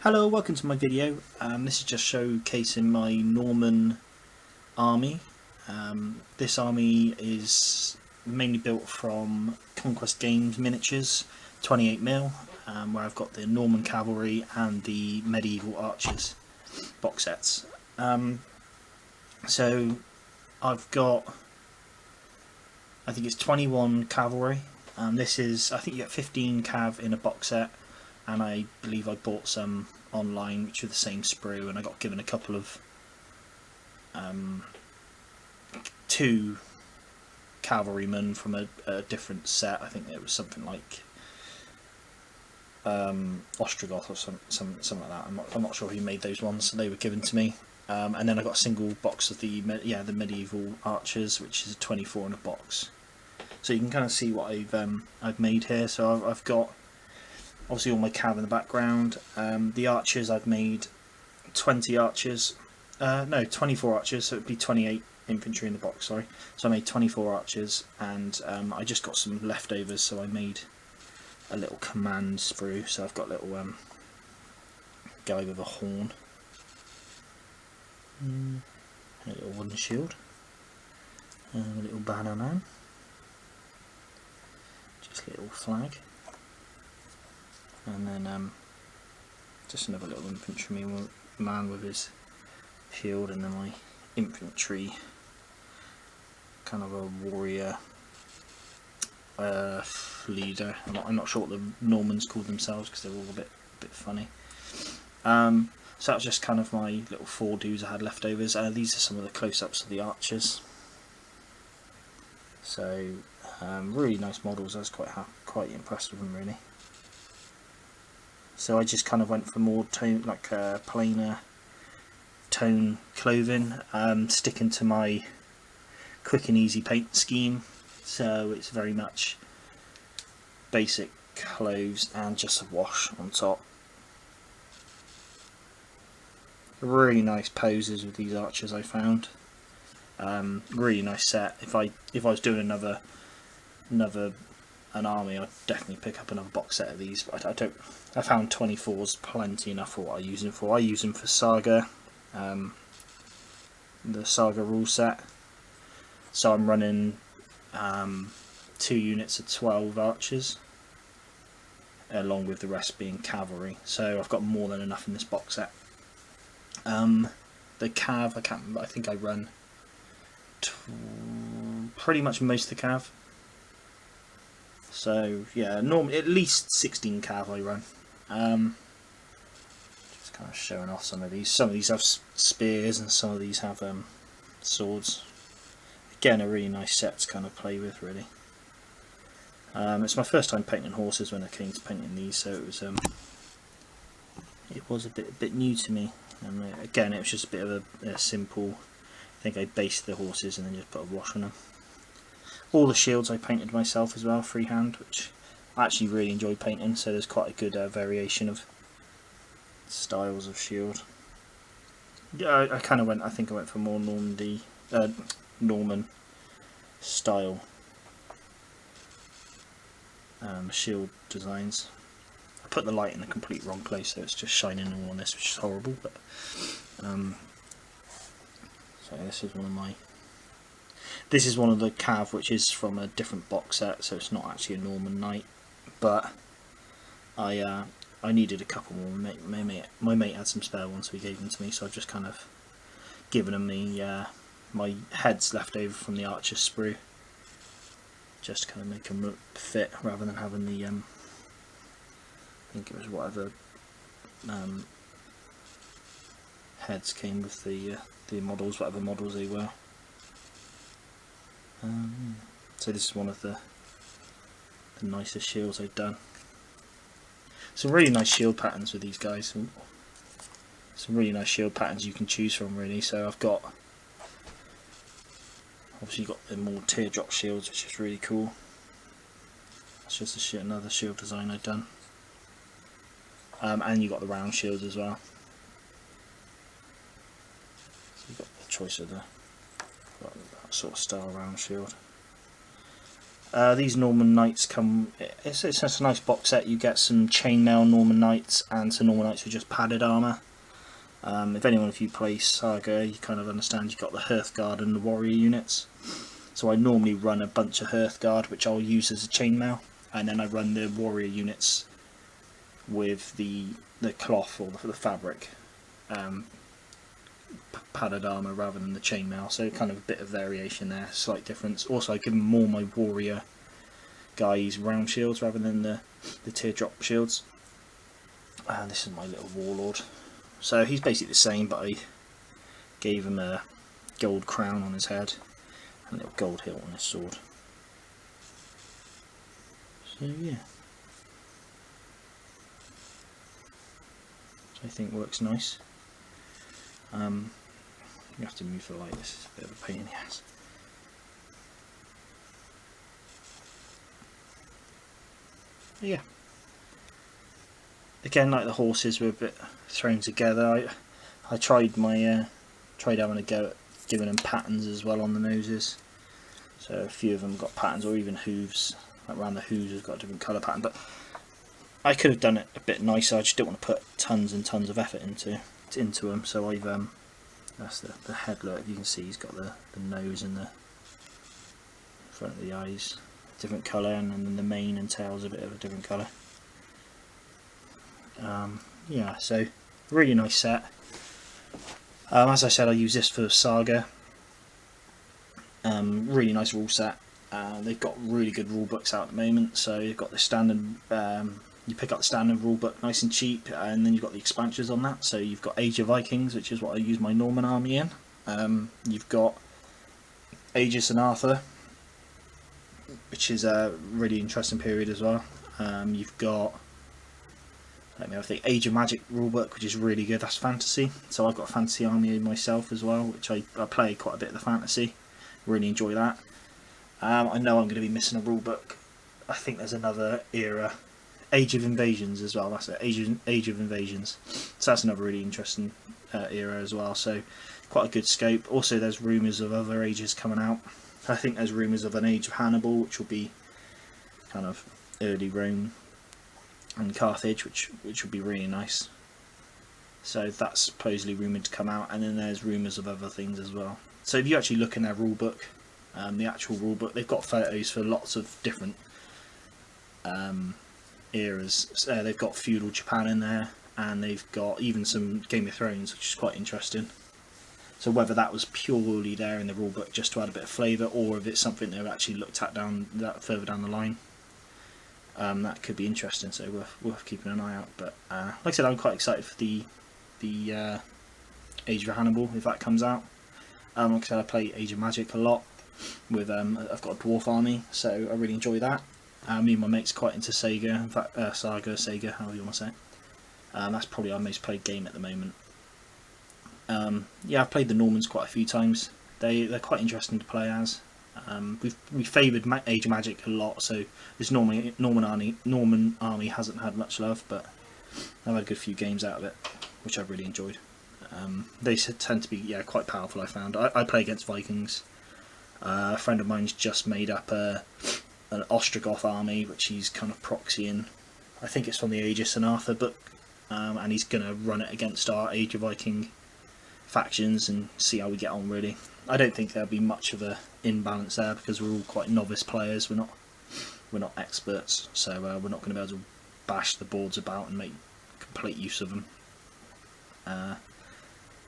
Hello, welcome to my video. This is just showcasing my Norman army. This army is mainly built from Conquest Games miniatures, 28mm, where I've got the Norman cavalry and the medieval archers box sets. So I've got, I think it's 21 cavalry. This is, I think you get 15 cav in a box set, and I believe I bought some online which are the same sprue, and I got given a couple of two cavalrymen from a different set. I think it was something like Ostrogoth or something like that. I'm not sure who made those ones. So they were given to me, and then I got a single box of the medieval archers, which is a 24 in a box. So you can kind of see what I've made here. So I've got obviously all my cav in the background. The archers, I've made 20 archers, no, 24 archers, so it'd be 28 infantry in the box, sorry. So I made 24 archers, and I just got some leftovers, so I made a little command sprue. So I've got a little guy with a horn, a little wooden shield, a little banner man, just a little flag, and then just another little infantry man with his shield, and then my infantry, kind of a warrior leader. I'm not sure what the Normans called themselves because they're all a bit funny. So that was just kind of my little 4 dudes I had leftovers. These are some of the close-ups of the archers. So really nice models. I was quite impressed with them, really. So I just kind of went for more tone, like plainer tone clothing, sticking to my quick and easy paint scheme. So it's very much basic clothes and just a wash on top. Really nice poses with these archers, I found. Really nice set. If I was doing an army, I'd definitely pick up another box set of these, but I found 24s plenty enough for what I use them for. I use them for Saga, the Saga rule set. So I'm running 2 units of 12 archers, along with the rest being cavalry. So I've got more than enough in this box set. The cav, I can't remember, I think I run pretty much most of the cav. So yeah, normally at least 16 cav I run. Just kind of showing off some of these. Some of these have spears and some of these have swords. Again, a really nice set to kind of play with, really. It's my first time painting horses when I came to painting these, so it was a bit new to me. And again, it was just a bit of a simple. I think I based the horses and then just put a wash on them. All the shields I painted myself as well, freehand, which I actually really enjoy painting, so there's quite a good variation of styles of shield. Yeah, I kind of went, I think I went for more Norman style shield designs. I put the light in the complete wrong place, so it's just shining all on this, which is horrible, but so this is one of the cav, which is from a different box set, so it's not actually a Norman knight, but I needed a couple more. My mate had some spare ones, so he gave them to me, so I've just kind of given him my heads left over from the archer sprue, just to kind of make them fit rather than having the I think it was whatever heads came with the models, whatever models they were. So this is one of the nicest shields I've done. Some really nice shield patterns with these guys. Some really nice shield patterns you can choose from, really. So I've got, obviously you've got the more teardrop shields, which is really cool. That's just another shield design I've done. And you've got the round shields as well. So you've got the choice of that sort of style round shield. These Norman Knights come. It's just a nice box set. You get some chainmail Norman Knights and some Norman Knights with just padded armour. If anyone of you plays Saga, you kind of understand you've got the Hearthguard and the Warrior units. So I normally run a bunch of Hearthguard, which I'll use as a chainmail, and then I run the Warrior units with the cloth or the fabric padded armour rather than the chainmail. So kind of a bit of variation there, slight difference. Also, I give them more my Warrior guys round shields rather than the teardrop shields. And this is my little Warlord. So he's basically the same, but I gave him a gold crown on his head and a little gold hilt on his sword. So yeah, which I think works nice. You have to move the light, this is a bit of a pain in the ass. Yeah. Again, like the horses were a bit thrown together. I tried my tried having a go at giving them patterns as well on the noses. So a few of them got patterns, or even hooves. Like around the hooves has got a different colour pattern. But I could have done it a bit nicer. I just didn't want to put tons and tons of effort into them. So I've that's the head look. You can see he's got the nose and the front of the eyes different colour, and then the mane and tail's a bit of a different colour. Yeah, so really nice set. As I said, I use this for Saga. Really nice rule set. They've got really good rule books out at the moment. So you've got the standard. You pick up the standard rule book nice and cheap, and then you've got the expansions on that. So you've got Age of Vikings, which is what I use my Norman army in. You've got Aegis and Arthur, which is a really interesting period as well. You've got, let me have a think, Age of Magic rulebook, which is really good. That's fantasy. So I've got a fantasy army myself as well, which I play quite a bit of the fantasy. Really enjoy that. I know I'm going to be missing a rulebook. I think there's another era, Age of Invasions as well. That's it, Age of Invasions. So that's another really interesting era as well. So quite a good scope. Also, there's rumours of other ages coming out. I think there's rumours of an Age of Hannibal, which will be kind of early Rome and Carthage, which would be really nice. So that's supposedly rumoured to come out, and then there's rumours of other things as well. So if you actually look in their rulebook, the actual rulebook, they've got photos for lots of different eras. They've got feudal Japan in there, and they've got even some Game of Thrones, which is quite interesting. So whether that was purely there in the rulebook just to add a bit of flavour, or if it's something they've actually looked at further down the line, that could be interesting. So worth keeping an eye out. But like I said, I'm quite excited for the Age of Hannibal if that comes out. Like I said, I play Age of Magic a lot with I've got a dwarf army, so I really enjoy that. Me and my mate's quite into Sega. In fact, Sega, however you want to say it. That's probably our most played game at the moment. Yeah, I've played the Normans quite a few times. They're quite interesting to play as. We favoured Age of Magic a lot, so this Norman army hasn't had much love, but I've had a good few games out of it, which I've really enjoyed. They tend to be quite powerful. I found I play against Vikings. A friend of mine's just made up an Ostrogoth army, which he's kind of proxying. I think it's from the Aegis and Arthur book, and he's going to run it against our Age of Viking factions and see how we get on. Really, I don't think there'll be much of a imbalance there because we're all quite novice players. We're not experts, so we're not going to be able to bash the boards about and make complete use of them.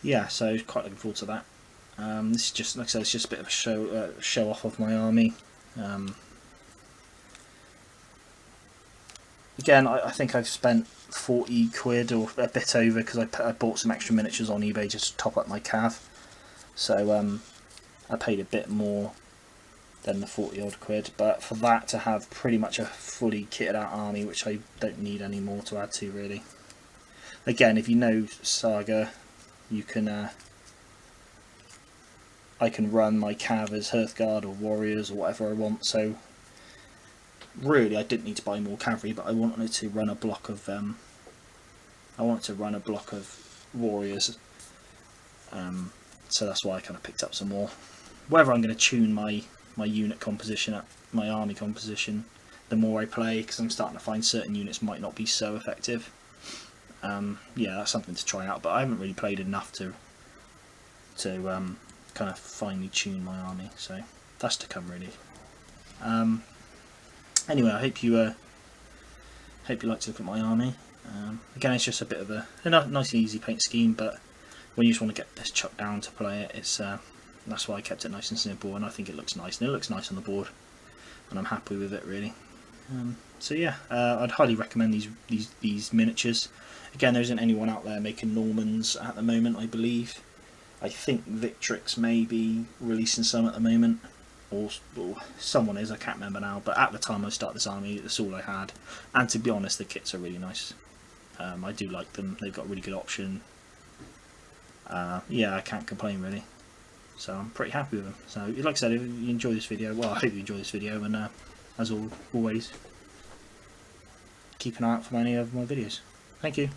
Yeah, so quite looking forward to that. This is just, like I said, it's just a bit of a show off of my army. Again, I think I've spent 40 quid or a bit over because I bought some extra miniatures on eBay just to top up my cav. So I paid a bit more than the 40 odd quid, but for that to have pretty much a fully kitted out army, which I don't need any more to add to really. Again, if you know Saga, you can I can run my cav as Hearthguard or warriors or whatever I want. So really, I didn't need to buy more cavalry, but I wanted to run a block of warriors. So that's why I kind of picked up some more. Whether I'm going to tune my unit composition, my army composition, the more I play, because I'm starting to find certain units might not be so effective. Yeah, that's something to try out, but I haven't really played enough to kind of finely tune my army, so that's to come really. Anyway, I hope you like to look at my army. Again, it's just a bit of a nice and easy paint scheme, but when you just want to get this chucked down to play it, it's that's why I kept it nice and simple, and I think it looks nice, and it looks nice on the board, and I'm happy with it really. So yeah, I'd highly recommend these miniatures. Again, there isn't anyone out there making Normans at the moment, I believe. I think Victrix may be releasing some at the moment, or someone is, I can't remember now, but at the time I started this army, that's all I had, and to be honest, the kits are really nice. I do like them, they've got a really good option. Yeah, I can't complain really, so I'm pretty happy with them. So like I said, if you enjoy this video, well, I hope you enjoy this video, and as always, keep an eye out for any of my videos. Thank you.